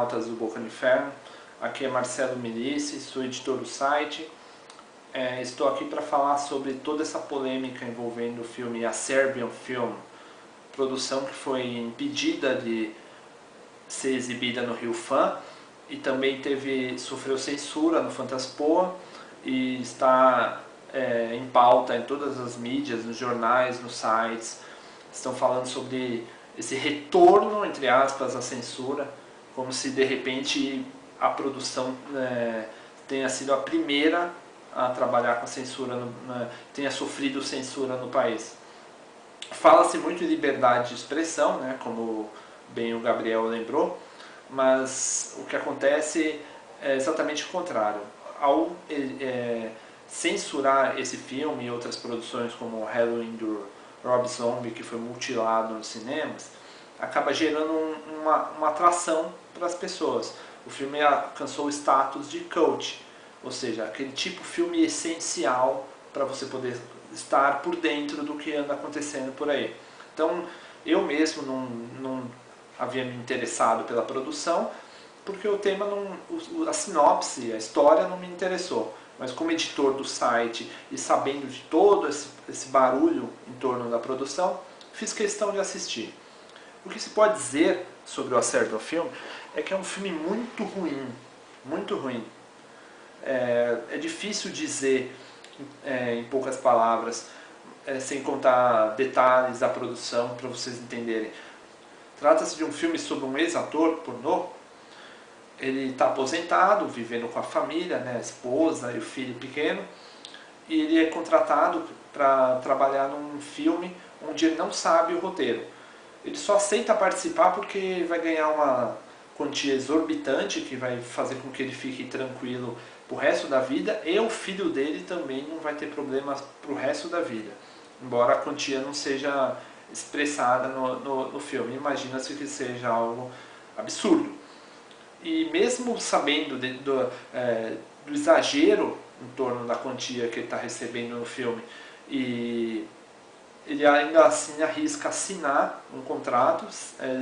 internautas do Boca do Inferno. Aqui é Marcelo Milici, sou editor do site. Estou aqui para falar sobre toda essa polêmica envolvendo o filme A Serbian Film, produção que foi impedida de ser exibida no Rio Fan e também sofreu censura no Fantaspoa e está em pauta em todas as mídias, nos jornais, nos sites. Estão falando sobre esse retorno, entre aspas, à censura, como se de repente a produção tenha sido a primeira a trabalhar com a censura, tenha sofrido censura no país. Fala-se muito em liberdade de expressão, né, como bem o Gabriel lembrou, mas o que acontece é exatamente o contrário. Ao censurar esse filme e outras produções como Halloween do Rob Zombie, que foi mutilado nos cinemas, acaba gerando uma atração para as pessoas. O filme alcançou o status de cult, ou seja, aquele tipo de filme essencial para você poder estar por dentro do que anda acontecendo por aí. Então, eu mesmo não havia me interessado pela produção, porque o tema, a sinopse, a história não me interessou. Mas como editor do site e sabendo de todo esse barulho em torno da produção, fiz questão de assistir. O que se pode dizer sobre o A Serbian Film é que é um filme muito ruim, muito ruim. É difícil dizer em poucas palavras, sem contar detalhes da produção para vocês entenderem. Trata-se de um filme sobre um ex-ator pornô. Ele está aposentado, vivendo com a família, né, a esposa e o filho pequeno, e ele é contratado para trabalhar num filme onde ele não sabe o roteiro. Ele só aceita participar porque vai ganhar uma quantia exorbitante que vai fazer com que ele fique tranquilo pro resto da vida, e o filho dele também não vai ter problemas pro resto da vida, embora a quantia não seja expressada no filme. Imagina-se que seja algo absurdo. E mesmo sabendo do exagero em torno da quantia que ele está recebendo no filme, e ele ainda assim arrisca assinar um contrato,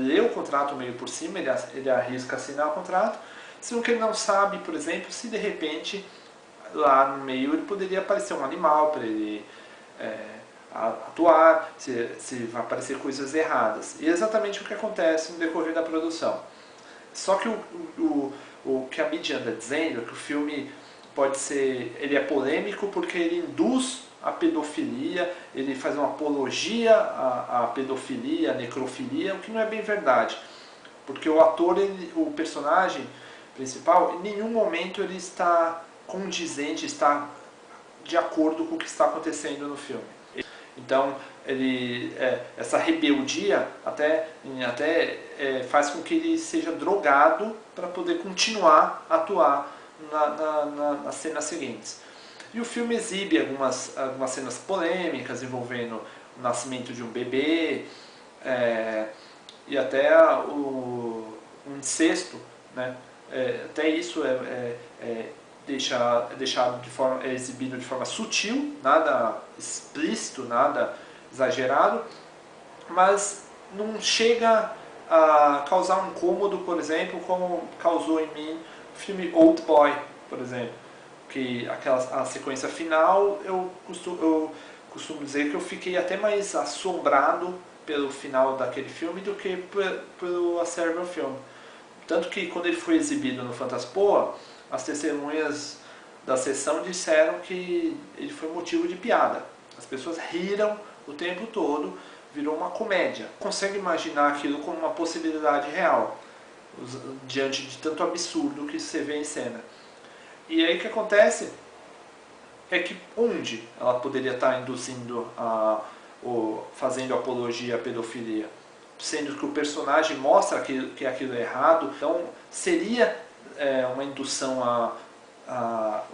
lê o contrato meio por cima, ele arrisca assinar o contrato, sendo que ele não sabe, por exemplo, se de repente lá no meio ele poderia aparecer um animal para ele atuar, se vai aparecer coisas erradas. E é exatamente o que acontece no decorrer da produção. Só que o que a mídia anda dizendo é que o filme ele é polêmico porque ele induz a pedofilia, ele faz uma apologia à pedofilia, à necrofilia, o que não é bem verdade. Porque o ator, o personagem principal, em nenhum momento ele está condizente, está de acordo com o que está acontecendo no filme. Então, essa rebeldia até faz com que ele seja drogado para poder continuar a atuar nas cenas seguintes. E o filme exibe algumas cenas polêmicas envolvendo o nascimento de um bebê e até o incesto, né? Até isso é exibido de forma sutil, nada explícito, nada exagerado, mas não chega a causar um incômodo, por exemplo, como causou em mim o filme Old Boy, por exemplo, que a sequência final eu costumo dizer que eu fiquei até mais assombrado pelo final daquele filme do que pelo A Serbian Film. Tanto que quando ele foi exibido no Fantaspoa, as testemunhas da sessão disseram que ele foi motivo de piada. As pessoas riram o tempo todo, virou uma comédia. Consegue imaginar aquilo como uma possibilidade real, diante de tanto absurdo que você vê em cena. E aí o que acontece é que onde ela poderia estar induzindo fazendo apologia à pedofilia? Sendo que o personagem mostra que aquilo é errado, então seria uma indução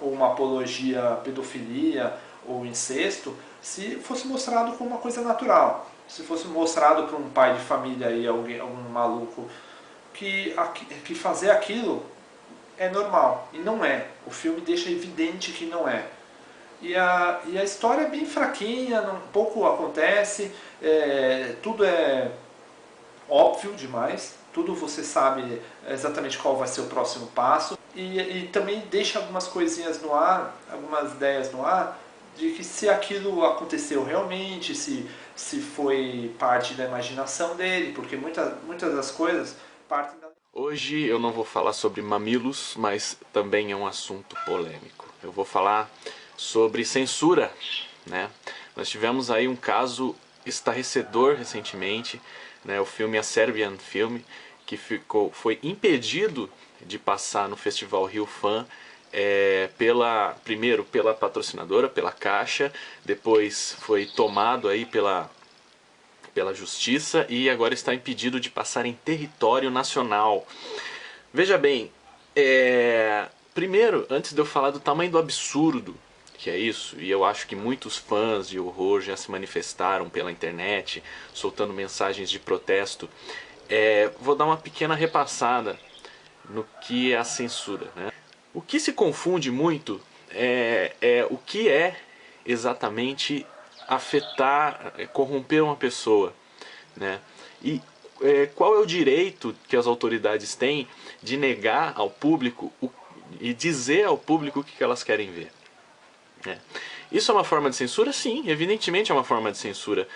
ou uma apologia à pedofilia ou incesto se fosse mostrado como uma coisa natural. Se fosse mostrado para um pai de família aí, algum maluco, que fazer aquilo é normal, e não é. O filme deixa evidente que não é. E a história é bem fraquinha, pouco acontece, tudo é óbvio demais, tudo você sabe exatamente qual vai ser o próximo passo, e também deixa algumas coisinhas no ar, algumas ideias no ar, de que se aquilo aconteceu realmente, se foi parte da imaginação dele, porque muitas das coisas partem da... Hoje eu não vou falar sobre mamilos, mas também é um assunto polêmico. Eu vou falar sobre censura, né? Nós tivemos aí um caso estarrecedor recentemente, né? O filme A Serbian Film, que foi impedido de passar no Festival Rio Fan, primeiro pela patrocinadora, pela Caixa, depois foi tomado aí pela justiça e agora está impedido de passar em território nacional. Veja bem, primeiro, antes de eu falar do tamanho do absurdo que é isso, e eu acho que muitos fãs de horror já se manifestaram pela internet, soltando mensagens de protesto, vou dar uma pequena repassada no que é a censura, né? O que se confunde muito é o que é exatamente afetar, corromper uma pessoa, né? E qual é o direito que as autoridades têm de negar ao público e dizer ao público o que elas querem ver, né? Isso é uma forma de censura? Sim, evidentemente é uma forma de censura.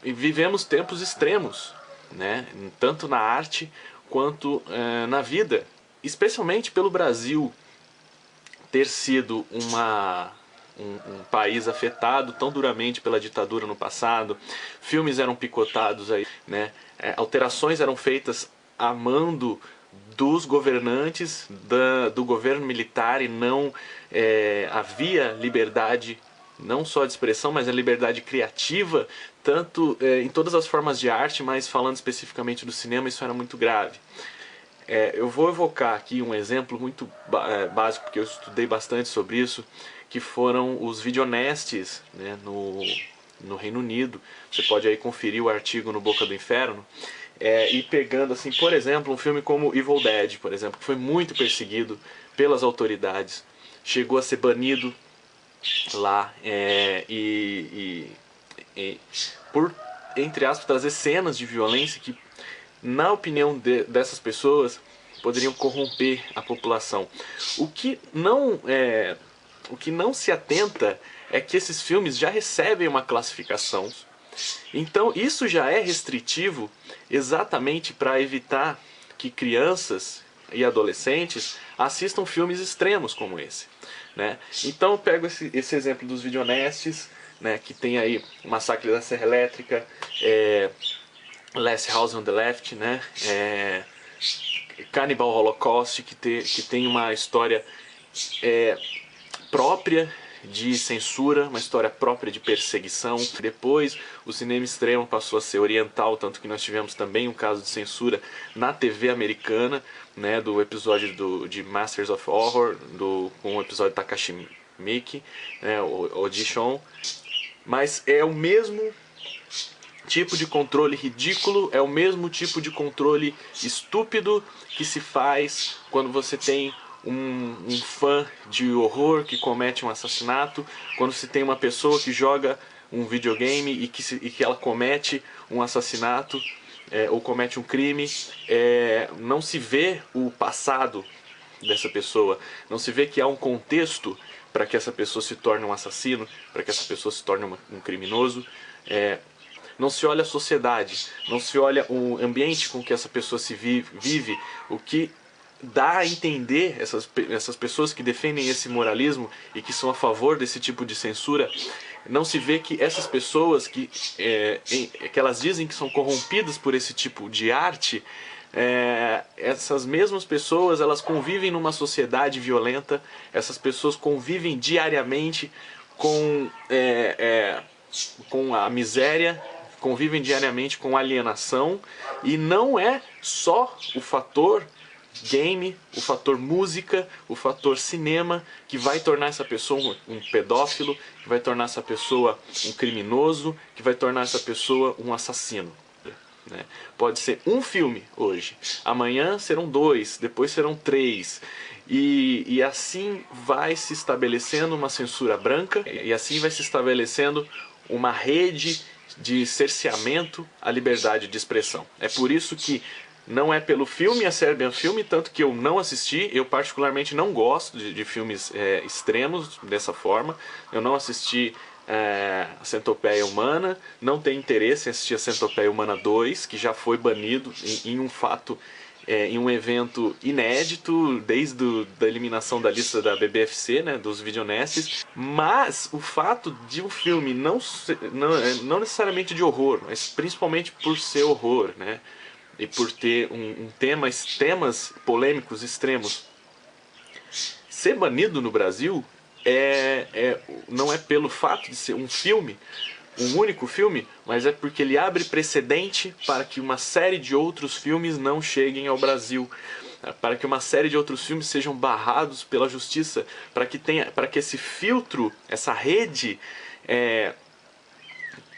E vivemos tempos extremos, né? Tanto na arte quanto na vida, especialmente pelo Brasil ter sido um país afetado tão duramente pela ditadura no passado. Filmes eram picotados aí, né? Alterações eram feitas a mando dos governantes, do governo militar, e não havia liberdade, não só de expressão, mas a liberdade criativa, tanto em todas as formas de arte, mas falando especificamente do cinema, isso era muito grave. Eu vou evocar aqui um exemplo muito básico, porque eu estudei bastante sobre isso, que foram os videonestes, né, no Reino Unido. Você pode aí conferir o artigo no Boca do Inferno. E pegando, assim, por exemplo, um filme como Evil Dead, por exemplo, que foi muito perseguido pelas autoridades, chegou a ser banido lá, por, entre aspas, trazer cenas de violência que, na opinião dessas pessoas, poderiam corromper a população. O que não se atenta é que esses filmes já recebem uma classificação. Então isso já é restritivo exatamente para evitar que crianças e adolescentes assistam filmes extremos como esse, né? Então eu pego esse exemplo dos videonestes, né, que tem aí o Massacre da Serra Elétrica, Last House on the Left, né? Cannibal Holocaust, que tem uma história própria de censura, uma história própria de perseguição. Depois o cinema extremo passou a ser oriental, tanto que nós tivemos também um caso de censura na TV americana, né, do episódio de Masters of Horror, com o episódio Takashi Miike, né, o Audition. Mas é o mesmo tipo de controle ridículo, é o mesmo tipo de controle estúpido que se faz quando você tem um fã de horror que comete um assassinato, quando se tem uma pessoa que joga um videogame e que ela comete um assassinato ou comete um crime. Não se vê o passado dessa pessoa, não se vê que há um contexto para que essa pessoa se torne um assassino, para que essa pessoa se torne um criminoso. Não se olha a sociedade, não se olha o ambiente com que essa pessoa se vive, o que dá a entender essas pessoas que defendem esse moralismo e que são a favor desse tipo de censura. Não se vê que essas pessoas que elas dizem que são corrompidas por esse tipo de arte, essas mesmas pessoas, elas convivem numa sociedade violenta, essas pessoas convivem diariamente com a miséria, convivem diariamente com alienação, e não é só o fator game, o fator música, o fator cinema que vai tornar essa pessoa um pedófilo, que vai tornar essa pessoa um criminoso, que vai tornar essa pessoa um assassino, né? Pode ser um filme hoje, amanhã serão 2, depois serão 3, e assim vai se estabelecendo uma censura branca, e assim vai se estabelecendo uma rede de cerceamento à liberdade de expressão. É por isso que Não é pelo filme, a Serbian Film, tanto que eu não assisti. Eu particularmente não gosto de filmes extremos dessa forma. Eu não assisti a Centopeia Humana, não tenho interesse em assistir a Centopeia Humana 2, que já foi banido em um fato, em um evento inédito, desde da eliminação da lista da BBFC, né, dos videonesses. Mas o fato de um filme não necessariamente de horror, mas principalmente por ser horror, né, e por ter temas polêmicos extremos, ser banido no Brasil não é pelo fato de ser um filme, um único filme, mas é porque ele abre precedente para que uma série de outros filmes não cheguem ao Brasil, para que uma série de outros filmes sejam barrados pela justiça, para que esse filtro, essa rede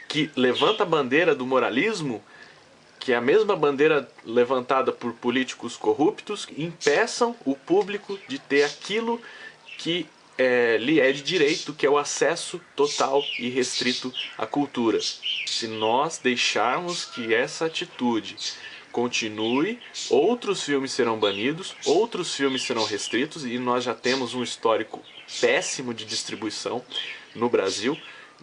que levanta a bandeira do moralismo, que é a mesma bandeira levantada por políticos corruptos, impeçam o público de ter aquilo que lhe é de direito, que é o acesso total e restrito à cultura. Se nós deixarmos que essa atitude continue, outros filmes serão banidos, outros filmes serão restritos, e nós já temos um histórico péssimo de distribuição no Brasil,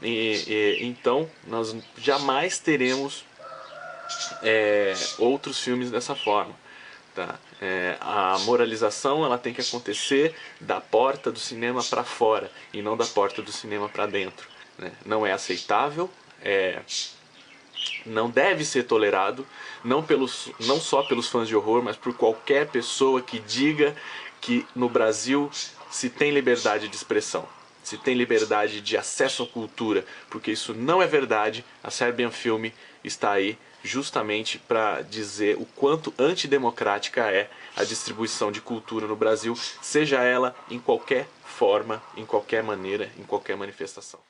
então nós jamais teremos outros filmes dessa forma. Tá? A moralização ela tem que acontecer da porta do cinema para fora e não da porta do cinema para dentro, né? Não é aceitável, não deve ser tolerado, não só pelos fãs de horror, mas por qualquer pessoa que diga que no Brasil se tem liberdade de expressão, se tem liberdade de acesso à cultura, porque isso não é verdade. A Serbian Film está aí justamente para dizer o quanto antidemocrática é a distribuição de cultura no Brasil, seja ela em qualquer forma, em qualquer maneira, em qualquer manifestação.